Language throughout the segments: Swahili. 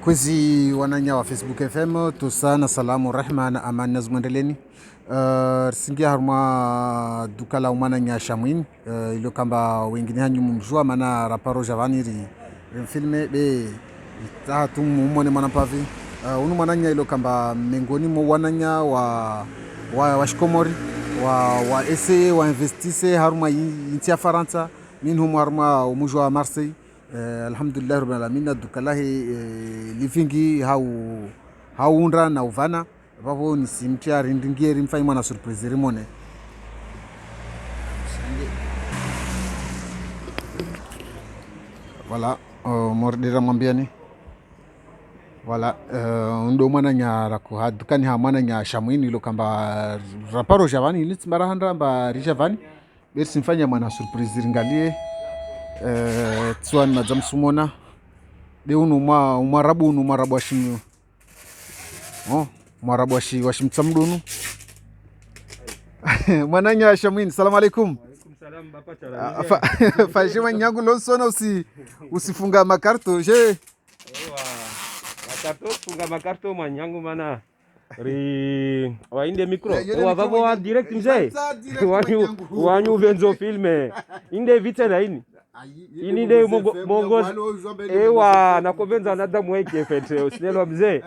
kwezi wananya wa Facebook FM tusana salamu rahma na amani nazmwendeleni singia haruma dukala umana nya shamwin ilo kamba wengine hanyu mumjua mana raparo javani ri filme be tatu mumone mana pavi unu mananya ilo kamba mengoni mo wananya wa shikomori wa essayer wa investisse haruma intia Faransa min hum haruma umujwa Marseille. Alhamdulillah rabbil alamin dukalahi livingi haundra na uvana vapo nisimtia rindingieri mfanye mwana surprise rimone voilà mordira mwambiani voilà ndo mwana nya ko dukani ha mwana nya shamwini ilo kamba raparo javani ilitsmara handra mba rijavani bersi mfanye mwana surprise ringalie tsuan mazam sumona de unu umarabu washimu mwarabu washimtsamdunu mwananya shamwini salamu alaikum. Salam bapa chala fashima nyangu lonsona usifunga makarto je ewa makarto funga makarto manyangu mana ri wainde mikro wa vavo wa direct mzee wanyu venzo filme inde vite na ini de mongo ewa nakobenza nada mweke fete usinelo mzee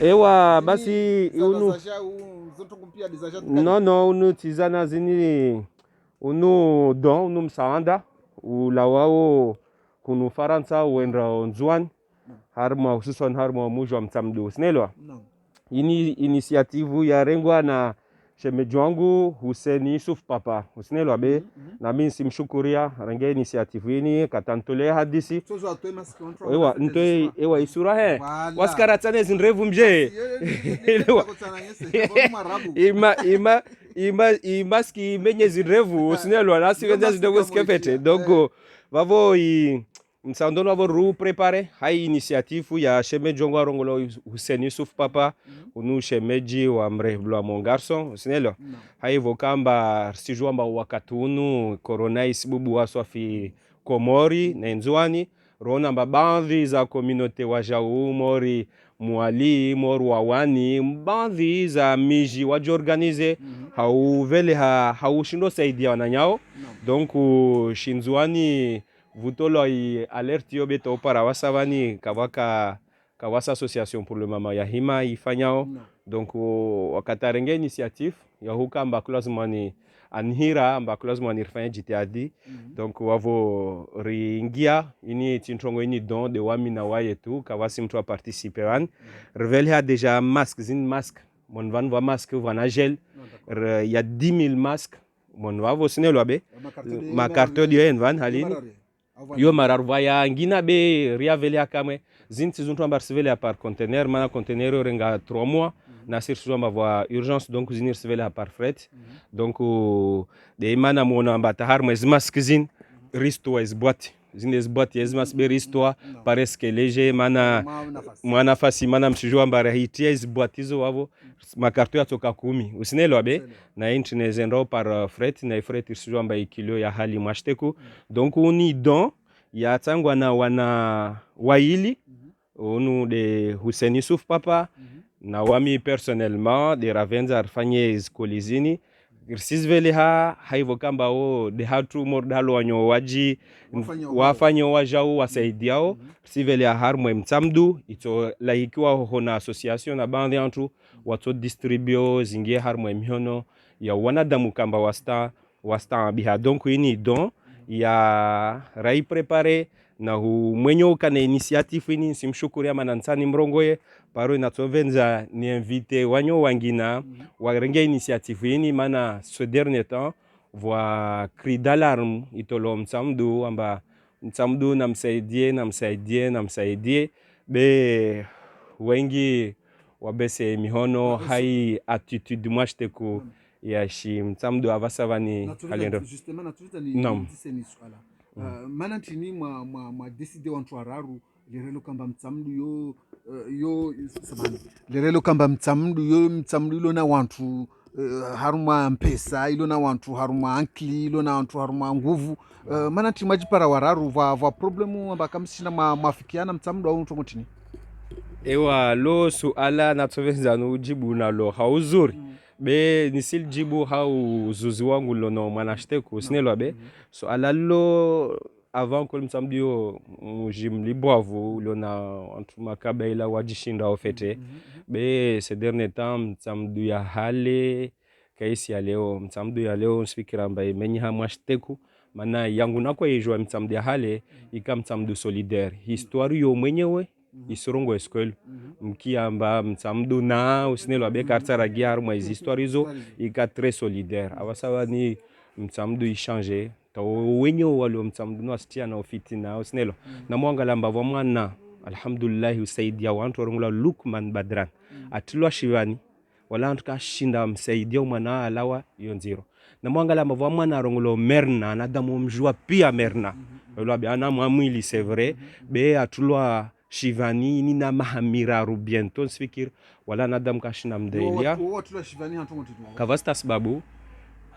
ewa basi unu no unu tizana zini unu don unu msaanda ulawao kunu Faransa uendra onzuan harma hususan harma mujwa mtamdu usinelo ini initiative ya rengwa na shemeji wangu Hussein Yusuf Papa usinelo be na mimi simshukuria range initiative ini katantolea hadisi ewa ntoe ewa isura he waskaratane zinrevu mje imaski menye zinrevu usinelo nasi wenza zidogo skepete dogo vavo msandono avo ru prepare hai initiative ya shemeji wangu arongolo Hussein Yusuf Papa unu shemeji wa mrehblo mon garçon usinelo hai vokamba sijua wakati unu corona isibubu waswa fi Komori na Nzwani rona baadhi za community wa jau mori mwali moru wawani baadhi za miji wajiorganize hauvele haushindo saidia wananyao donc shinzwani vutolo i alerte yobe to para wasavani kawasa association pour le mama ya hima ifanyao donc wakatarenge initiative ya hukamba klazmani anhira mba klazmani rifanya jitihadi donc wavo ringia ini tintrongo ini don de wamina waye tu kawasi mtu participer wan revele ha déjà masque zin masque mon van va masque vana gel il y a 10 000 masques mon wavo sinelo abe ma carte de van halini yo mararvaya ngina be riavele akamwe zinti zuntu ambarsivele par conteneur mana conteneur renga 3 mois na sirsu amba urgence donc zinir sivele par fret donc de mana mona ambata harma zmaskizin risto is boîte zines boîte ezmas be risto presque léger mana fasi mana msijua mbara hitia is boîte hizo wavo makarto ya toka 10 usinelo abe na internet zendo par fret na fret sijua mba kilo ya hali mwashteku donc uni don ya tangwa na wana waili onu de Hussein Yusuf Papa na wami personnellement de Ravenza arfanye kolizini irsizvele haivo kamba de hatu mordalo wanyo waji wafanye wajao wasaidiao sivele harmo mtamdu ito laikiwa hona association na bandi antu wato distribio zingie harmo mhono ya wanadamu kamba wasta biha donc ini don ya rai prepare na mwenyo kana initiative ini simshukuria manansani mrongoye paro inatovenza ni invité wanyo wangina warenge initiative ini mana ce dernier temps voa cri d'alarme itolo msamdu amba msamdu namsaidie be wengi wabese mihono hai attitude mwashteku ya shi msamdu avasavani kalendo justement naturally mana tini mwa décider wantu araru lerelo kamba mtsamdu yo samani lerelo kamba mtsamdu yo na wantu haruma mpesa ilo na wantu haruma ankli ilo na wantu haruma nguvu mana timaji para wararu va problemu ambaka msina mafikiana mtsamdo au ntongotini ewa lo suala natsoveza no jibu nalo hauzuri be nisil jibu hau zuzi wangu lono mwanashteku sinelo be suala lo avant kol mtsamdio mujimlibwavu lona antu makabaila wajishinda ofete be ces derniers temps mtsamdu ya hale kaisi ya leo mtsamdu ya leo nsifikira mba menyi hamwashteku mana yangu nako yejwa mtsamdu ya hale ika mtsamdu solidaire histoire yo mwenyewe isorongo eskwelu mkiamba mtsamdu na usinelo abe kartara giar mwa histoire hizo ika très solidaire awasawa ni mtsamdu ishange wenyewe walo mtsamdu no asitia na ofitina usinelo na mwangala mbavo mwana alhamdulillah usaidia wantu warungula Lukman Badran atilwa shivani wala antuka shinda msaidia mwana alawa yonziro na mwangala mbavo mwana arungulo Merna na damu mjua pia Merna wala bi ana mwamwili c'est vrai be atulwa shivani ni na mahamira rubiento nsifikir wala nadam kashina mdelia atulwa shivani hantongo kavasta sababu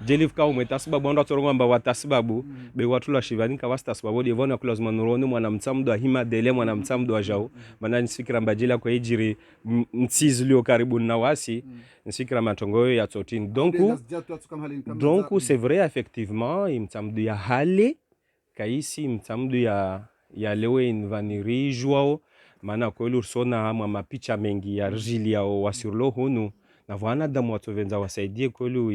jelif ka umeta sababu ndo torongo mba watasababu be watula shivani kavasta sababu de vona kula zmanuroni mwana mtsamdo hima dele mwana mtsamdo ajao mana nsifikira mbajila kwa ijiri mtsizlio karibu na wasi nsifikira matongo ya tsotini donc c'est vrai effectivement imtsamdo ya hale kaisi mtsamdo ya lewe invaniri jouao mana kwelu sona hamwa mapicha mengi ya rjili yao wasirlo hunu na vwana damu watovenza wasaidie kwelu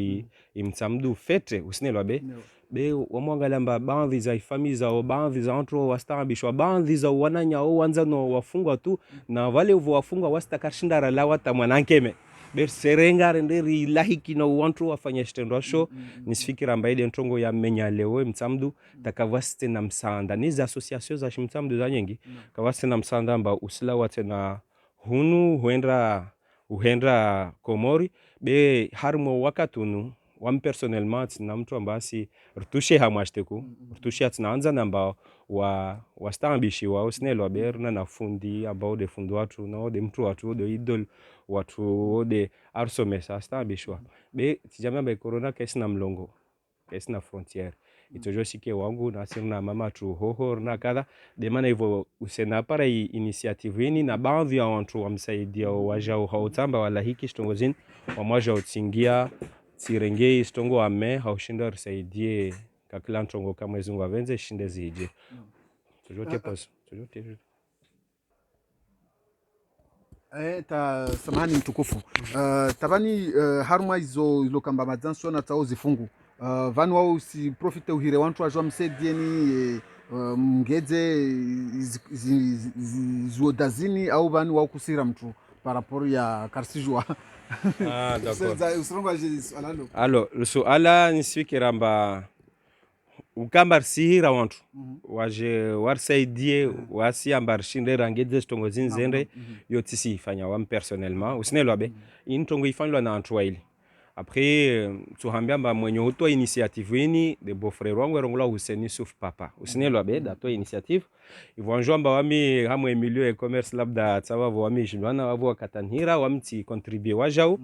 imtsamdu fete usinelwa be wamwangala mba baadhi za ifami zao baadhi za antro wastabishwa baadhi za wananya au wanzano wafungwa tu na wale wafungwa wastakashindara la wata mwanankeme ber serenga renderi lahiki na wantro wafanya shitendo sho nisifikira mbaide ntongo ya menya lewe mtsamdu takavaste na msanda niza association za mtsamdu za nyengi kavaste na msanda mba usila wate na hunu huenda Komori be harmo wakatunu wam personnellement na mtu ambasi rtushe hamashteku rtushe atnaanza namba wa stambishi wa usnelo berna na fundi ambao de fundi watu na de mtu watu de idol watu de arsomesa stambishwa be tijama be corona kesna mlongo kesna frontière itojo shike wangu na sirna mama tu hoho na kadha de maana hivyo usena para initiative hii na baadhi ya watu wamsaidia wajao hautamba wala hiki stongozin wamaja utsingia sirenge stongo ame haushinda risaidie kakila ntongo kama izungu avenze shinde zije tujote pas tujote ta samahani mtukufu tabani haruma izo kamba madzanso na tao zifungu vanu wao si profite uhire wantu ajwa msedieni mngeze zuodazini au vanu wao kusira mtu paraporo ya karsijwa d'accord alors le suala nisifikira mba ukamba sihira wantu waje warsaidie wasi ambar shinde rangeze stongo zinzende yotisi ifanya wam personnellement usinelwa be intongo ifanywa na antu waili après tuhambia mba mwenye hutoa initiative ini de beau-frère wangu erongula Hussein Yusuf Papa usinelwa be dato initiative ivonjwa mba wami hamwe milieu e commerce labda tsawa wami jindwana wavo katanhira wamti contribuer wajao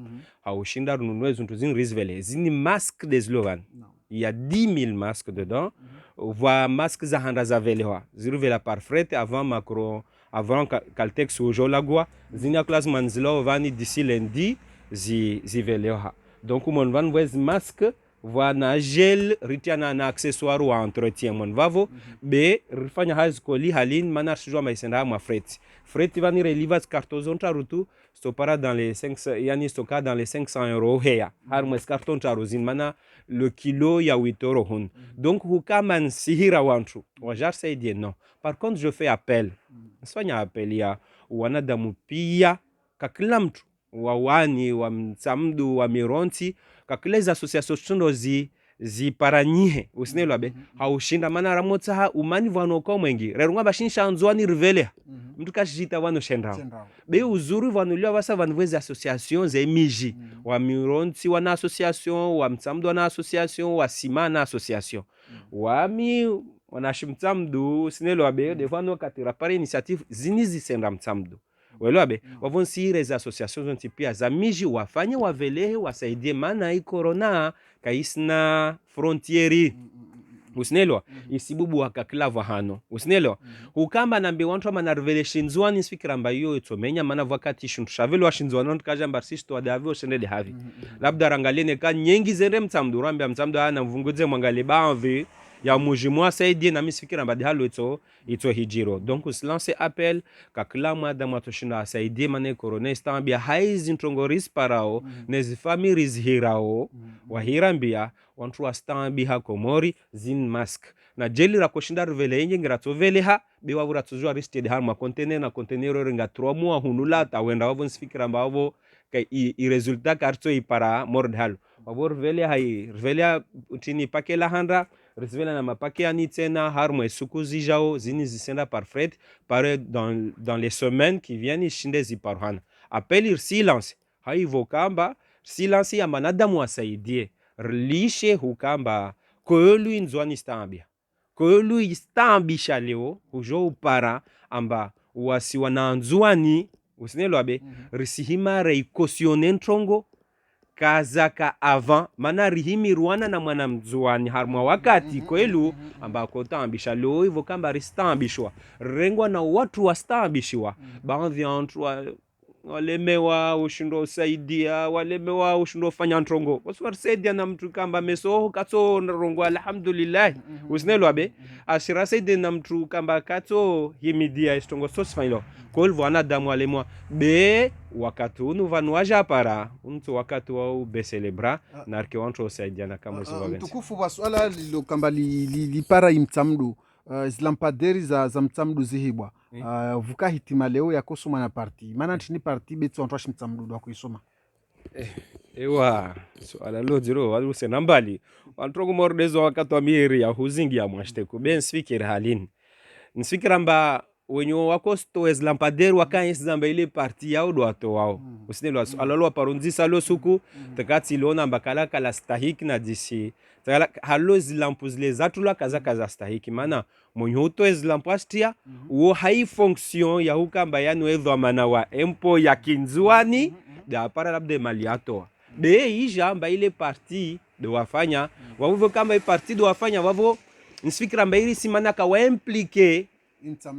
haushinda rununwezu ntuzin risvele zini masque des Slovan il y a 10 000 masques dedans voit masques za handa za velewa ziruvela par fret avant Macron avant Caltex ujolagwa zini classe manzilo vani d'ici lundi zi velewa donc mon van voit masque voit na gel ritiana na accessoire ou entretien mon vavo be rifanya high school halin manar sujwa maisenda ma fret vani relivas cartozon tarutu stopara dans les 500 yani stoka dans les 500 euros heya har mes carton taruzin mana le kilo ya 8 euros hun donc hukaman sihira wantu wajar saidie non par contre je fais appel sifanya appel ya wanadamu pia kakila mtu wawani wa mtsamdu wa mironti kakileza association chundo ziparanyihe usinelwa be haushinda mana ramotsa ha umani vano kwa mwengi rerunga bashinsha nzwani rivele mtu kashita wano shendao be uzuru vanulio basa vanweze association ze miji wa mironti wana association wa mtsamdu wana association wa simana association wami wanashimtsamdu usinelwa be de vano katira par initiative zinizi senda mtsamdu Welewa be wavon si les associations zonti pia za miji wafanye wavelehe wasaidie maana hii corona kaisna frontieri usinelewa isibubu wakaklava hano usinelewa ukamba nambe wantu ama revelation zwani sfikira mba hiyo itomenya maana wakati shuntu shavelo washinzwana kaja mbarsisto adavyo shendele havi labda rangalene ka nyengi zere mtamdu rambe mtamdu ana mvunguze mwangale baadhi ya mujimwa saidie na misfikira mba halo ito hijiro donc lance appel kakila mwada mwatoshinda saidie maana corona istambia haizi ntongoris parao nezi families hirao wahirambia wantu wastambiha komori zin mask na jeli ra koshinda revele yenye ngirato vele ha be wavura tuzwa risted har ma container na container renga 3 mois hunula ta wenda wavon sfikira mbavo kai i resultat karto i para mordhal wavor vele hai vele utini pakela handa resvela na mapake ani tena har mo suku zijao zini zisenda par fret pare dans les semaines qui viennent shinde zi parhana appel silence hai vokamba silence ya manadamu wasaidie lishe hukamba koyolu inzwani stambia koyolu istambisha leo ujo upara amba wasi wananzwani usinelo abe risihima reikosione ntrongo kazaka avant mana rihimi ruana na mwana mzwani harmwa wakati koyelu amba kotambisha leo hivyo kamba ristambishwa rengwa na watu wastambishwa baadhi ya watu walemewa ushindo usaidia walemewa ushindo fanya ntongo wasuwarsaidia na mtu kamba meso kato rongo alhamdulillah usinelo abe ashira saide na mtu kamba kato himidia istongo sosfailo kolvo anadamu alemwa be wakati unu vanuaja para mtu wakati wao be celebra na arke wantu usaidia na kama hizo wagenzi mtukufu wa swala lilo kamba li para imtamdu zlampaderi za mtamdu zihibwa vuka hitima leo yakosoma na parti maana tini parti betu antwashi mtamdu wa kuisoma ewa swala lo jiro wadu senambali wantrogo mordezo wakati wa mieri ya huzingi ya mwashteko ben sfikira halin nfikira mba wenyo wakosto ezlampaderi wakanyesi zamba ile parti yao do ato wao usinelo alalo parunzisa lo suku takati lona mbakala kala stahiki na disi halo zilampuz les atula kaza stahiki maana monyoto ezlampastia uo hai fonction ya hukamba yanu edho mana wa empo ya kinzwani da para labde maliato be ijamba ile parti de wafanya wavo kamba parti de wafanya wavo nsifikira mba ili simana ka wa impliquer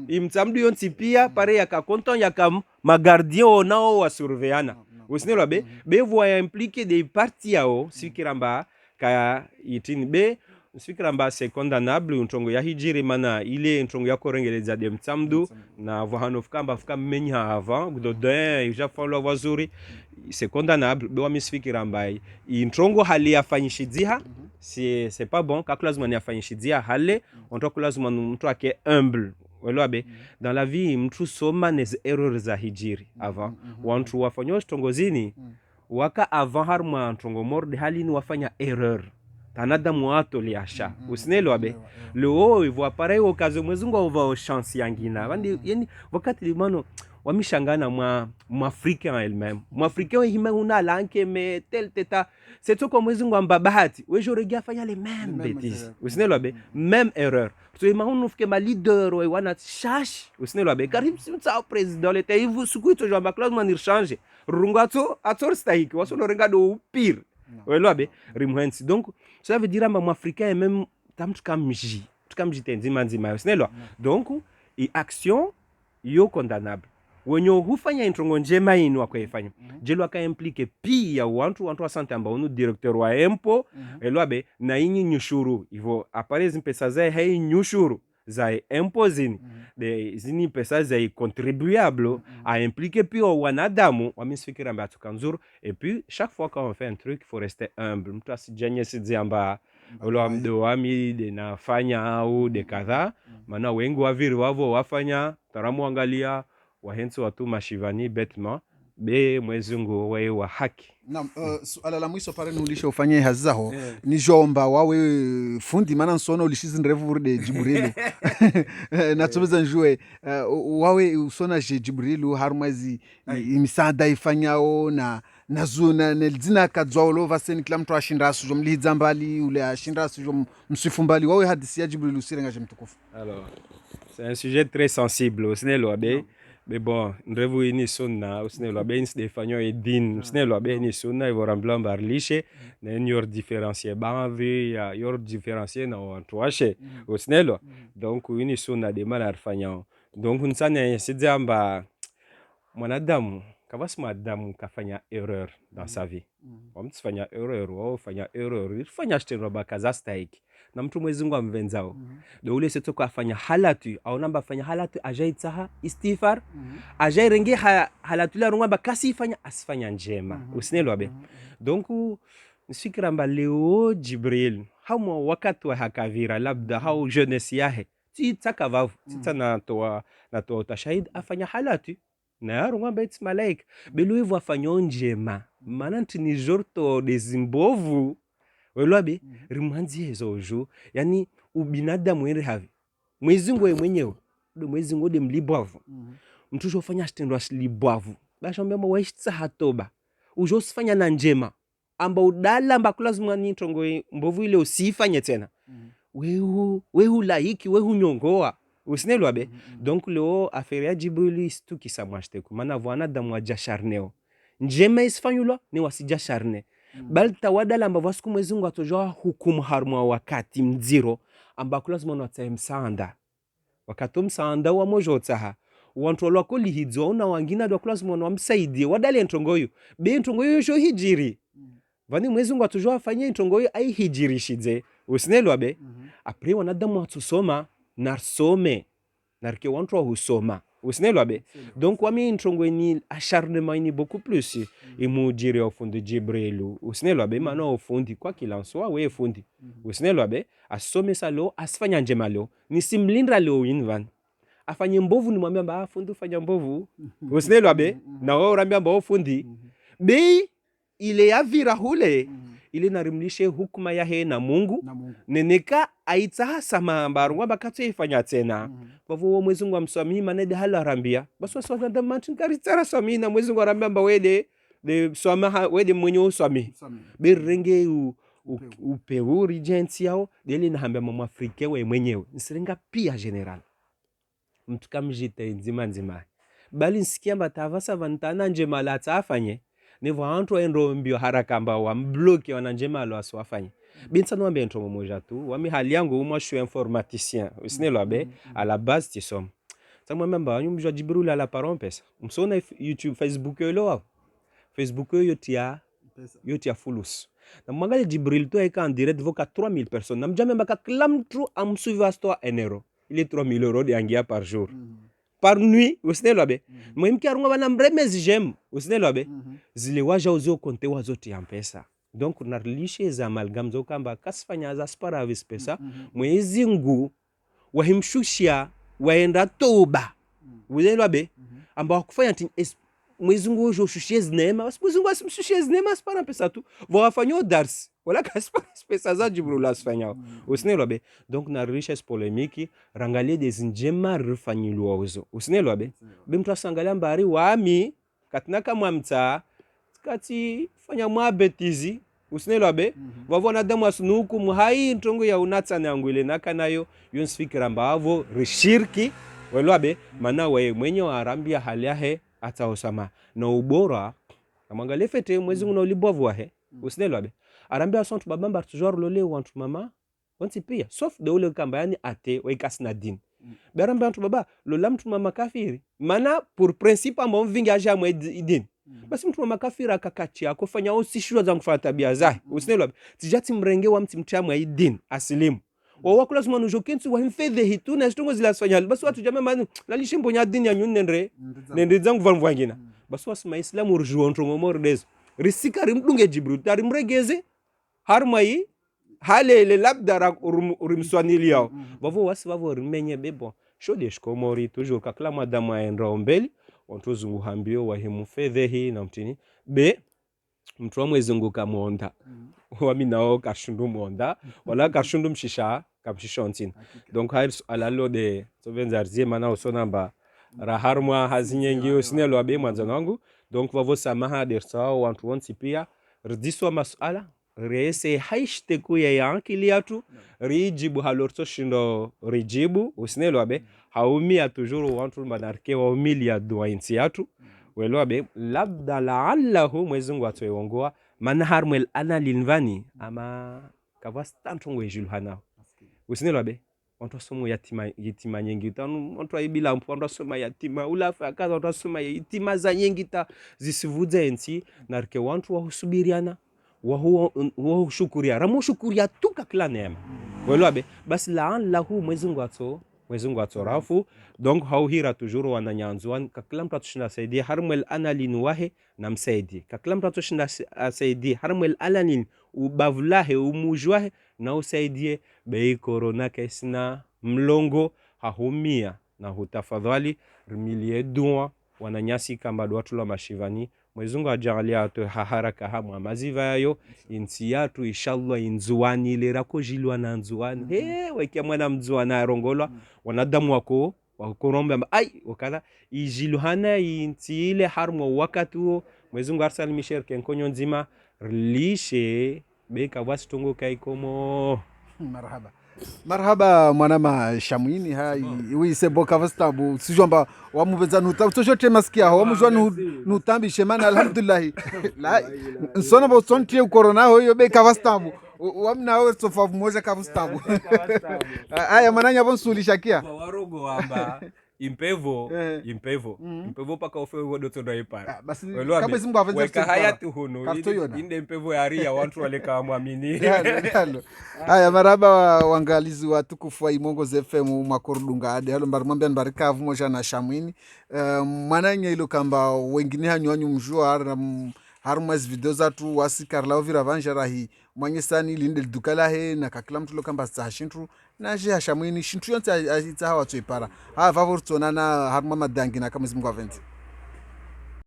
imtamdu yonti pia pare yaka konton yaka magardien nao wa surveillana usinelo be voya impliquer des parties yao sikiramba ka itini be sikiramba c'est condamnable ntongo ya hijiri mana ile ntongo ya korengeleza de mtamdu na vohano fukamba menya avant godin ja follow wazuri c'est condamnable be wa misfikiramba ntongo hali yafanyishidziha c'est pas bon ka classement yafanyishidziha hale onto classement mtu ake humble weloabe dans la vie mtu soma nez erreurs za hijiri avant wantu wafanya stongozini waka avant harma ntongo morde halini wafanya erreur tanada muato liasha usinelo abe leo hivyo apare okazo mwezungu over chance yangina bandi yani wakati limano wamishangana mwa africain elle-même mwa africain hima una lanke me tel teta c'est tout comme mwezungu amba bahati wejo regia fanya les mêmes bêtises usinelo abe même erreur so imagine ufike ma leader we wana shash usinelo abe karibu simta president leta hivu sukuito jamba clause manir changer rungato ator stahiki wasono renga do pire welo abe rimwensi donc ça veut dire amba africain et même tamtu kamji tenzima nzima usinelo donc i action yo condamnable wenyo hufanya introngo njema inu wakoifanya jelo aka implique pia wantu wasante amba unu directeur wa empo elwabe na inyi nyushuru hivyo aparezi pesa zae hai nyushuru za empo de zini pesa za contribuable a impliquer pia wanadamu wamisfikira mba tukanzuru et puis chaque fois qu'on fait un truc il faut rester humble mtu asijanye sidziamba ulo mdo wami de nafanya au de kadha maana wengi waviri wavo wafanya taramu angalia wahenso watu mashivani betement be mwezungu wae wa haki na suala la mwisho pare nulisha ufanye hazaho ni jomba wawe fundi maana nsona ulishizi nrevu de Jibrilu na tumeza njue wawe usona Jibrilu harmazi imisaada ifanyao na zuna nelzina kadzwalo vaseni kila mtu ashinda sujo mlihidza mbali ule ashinda sujo msifu mbali wawe hadisi ya Jibrilu sirenga mtukufu alors c'est un sujet très sensible usinelo abe Mais bon, nrevu ini sunna usne lo ben de fanyo e din usne lo ben ni sunna ivo ramblan barliche na yor différencier banvi ya yor différencier na wantwashe usne lo donc ini sunna de malar fanyo donc nsane sidzamba mwanadamu kavasi mwanadamu kafanya erreur dans sa vie wamtsifanya erreur wao fanya erreur fanya shtendo bakazastaiki na mtu Mwenyezi Mungu amvenzao do ule setoko afanya halatu au namba afanya halatu ajaitsaha istighfar ajairenge halatu la runga bakasi ifanya asifanya njema usinelo abe donc nsikira mba leo Jibril hamo wakati wa hakavira labda hao jeunesse yahe tsaka vavu tsana toa utashahid afanya halatu na runga bet malaika belu hivyo afanya njema maana ntini jorto dezimbovu weloabe rimanzi hizo jo yani ubinadamu ende havi Mwenyezi Mungu mwenyewe ndo Mwenyezi Mungu de mlibwavu mtu jofanya stendo aslibwavu bashombe mo waishitsa hatoba ujosifanya na njema amba udala amba kulazima ni tongo mbovu ile usifanye tena wehu laiki wehu nyongoa usinelwa be donc leo affaire ya Jibril stu kisamwashte kumana vwana damu ajasharneo njema isifanyulwa ni wasijasharne bali tawadala amba vasiku Mwenyezi Mungu atojoa hukumu harmwa wakati mziro amba kulazima natsa msanda wakati msanda wa mojo tsaha wantu lwako lihidzo una wangina do kulazima wamsaidie wadale ntongoyo be ntongoyo jo hijiri vani Mwenyezi Mungu atojoa afanye ntongoyo ai hijirishidze usinelwa be apre wanadamu atusoma narsome narke wantu husoma usinelwa be donc wami ntongo ni acharnement ni beaucoup plus imujiri au fundi Jibril usinelwa be mana au fundi kwa kila nsoa we fundi usinelwa be asome salo asifanya njema leo ni simlindra leo invan afanye mbovu ni mwambia mba fundi fanya mbovu usinelwa be na wao rambia mba fundi be ile yavira hule ile narimlishe hukuma yahe na Mungu neneka aitsaha sama mbarungwa bakatse ifanya tena bavu Mwenyezi Mungu amswami manede hala rambia baswa swanga da mantin karitsara swami na Mwenyezi Mungu arambia mba wede de swama wede mwenye uswami berenge upeu regency yao dele na hambia mama Afrika we mwenyewe nsirenga pia general mtu kamjite nzima bali nsikia mbatavasa vantana njema la tafanye nevo antu endo mbio haraka amba wa mbloki wana njema lo aswafanye binsa no ambe ntomo moja tu wami hali yangu moi je suis informaticien usinelo abe à la base tisom samwa memba nyumjwa Jibril ala paron pesa msona YouTube Facebook lo Facebook yotia fulus na mwangalie Jibril to eka en direct voka 3000 personnes na mjame mbaka kila mtu amsuiva sto enero il est 3000 € de angia par jour par nuit usinelo abe mwimki arunga bana mremezi jem usinelo abe zile waja uzo konte wazoti ya mpesa donc narlishe za amalgam zo kamba kasifanya za spara vis pesa Mwenyezi Mungu wahimshushia waenda toba usinelo abe amba kufanya Mwenyezi Mungu joshushie neema basi Mwenyezi Mungu asimshushie neema spara pesa tu wafanywa dars wala kaspara pesa za Jibril asfanya usinelo abe donc na richesse polémique rangalie des njema rifanyilwa uzo usinelo abe bimtu asangalia mbari wami katinaka mwamta kati fanya mwabetizi usinelo abe wavona damu asunuku muhai ntongo ya unatsa nangwile naka nayo yonsfikira mbavo rishirki welo abe mana wewe mwenye arambia hali yahe ataosama na ubora amwangalie fete Mwenyezi Mungu ulibovu wahe usinelo abe arambia sontu babamba toujours lole wantu mama wanti pia sauf de ule kamba yani ate waikasina din beramba wantu baba lola mtu mama kafiri mana pour principe amba mvingi aja mwe idin basi mtu mama kafiri akakachi akofanya usishua za kufanya tabia zae usinelo tijati mrenge wa mtimtamwa idin asilimu wakula suma nujokensi wa himfedhe hitu na stongo zilasfanya basi watu jamaa manu lalishe mbonya dini ya nyunendre nende zangu vanvangina basi wasima islamu urjuwa ntongo mordezo risika rimdunge Jibril tari mregeze harmai halele labda urimswanili yao vavo wasi vavo rimenye bebo shode shkomori toujours kakla madamu aenda ombeli ontuzungu hambio wahimu fedhehi na mtini be mtu wa Mwenyezi Mungu kamonda wami nao kashundu monda wala kashundu mshisha kamshisha ntini donc hair alalo de sovenzarzie mana usonamba raharmwa hazinyengi usinelo abe mwanzo wangu donc vavo samaha dersa wantu wonsi pia rdiswa masala rese haishte ya akili yatu rijibu halorto shindo rijibu usinelo abe haumia tujuru wantu manarke wa umilia dua insi yatu welo abe labda la'allahu Mwenyezi Mungu atoeongoa manahar mwel ana linvani ama kavasta ngwe hana usinelo abe wantu somo yatima nyingi tanu wantu aibila wantu soma yatima ulafa kaza wantu soma yatima za nyingi ta zisivuze ensi narke wantu wa husubiriana wa shukuria ramu shukuria tuka kila neema welo abe basi la'allahu Mwenyezi Mungu atorafu donc hauhira toujours wananyanzuan kakila mtu atushinda saidie harmel analin wahe na msaidie kakila mtu atushinda saidie harmel alanin ubavulahe umujwahe na usaidie bei corona kesna mlongo hahumia na hutafadhali rimilie dua wananyasi kamba watu la mashivani Mwenyezi Mungu ajalia atu haraka hamu maziva yayo insi yatu inshallah inzuani ile rako jilwa na nzuani wekia mwana mzuana arongolwa wanadamu wako wakorombe ai wakala ijiluhana insi ile harmo wakati huo Mwenyezi Mungu arsal misher kenkonyo nzima lishe beka wasitungo kaikomo marhaba mwanama Shamwini hai wise boka vastabu sijomba wamubeza nuta toshote masikia wamujwa nutambi shemana alhamdulillah la nsona bo sontie corona hoyo beka vastabu wamna wewe sofa moja ka vastabu aya mananya bonsulisha kia warogo wamba impevo paka ofewo doto ndo ipara basi kama simba avenza weka hayatu hunu inde impevo ya ria watu waleka muamini haya maraba wangalizi watukufu wa Imongo FM makorudunga ade halo mbarimwambia mbarikavu moja na Shamwini mwananya ilo kamba wengine hanywanyu mjua harumaz video zatu wasikarla ovira vanjarahi mwanyesani linde dukala he na kakila mtu lokamba sa shintu na je Shamwini shintu yonse aita hawa tsoipara ha favorito na haruma madangi na kama Mungu aventi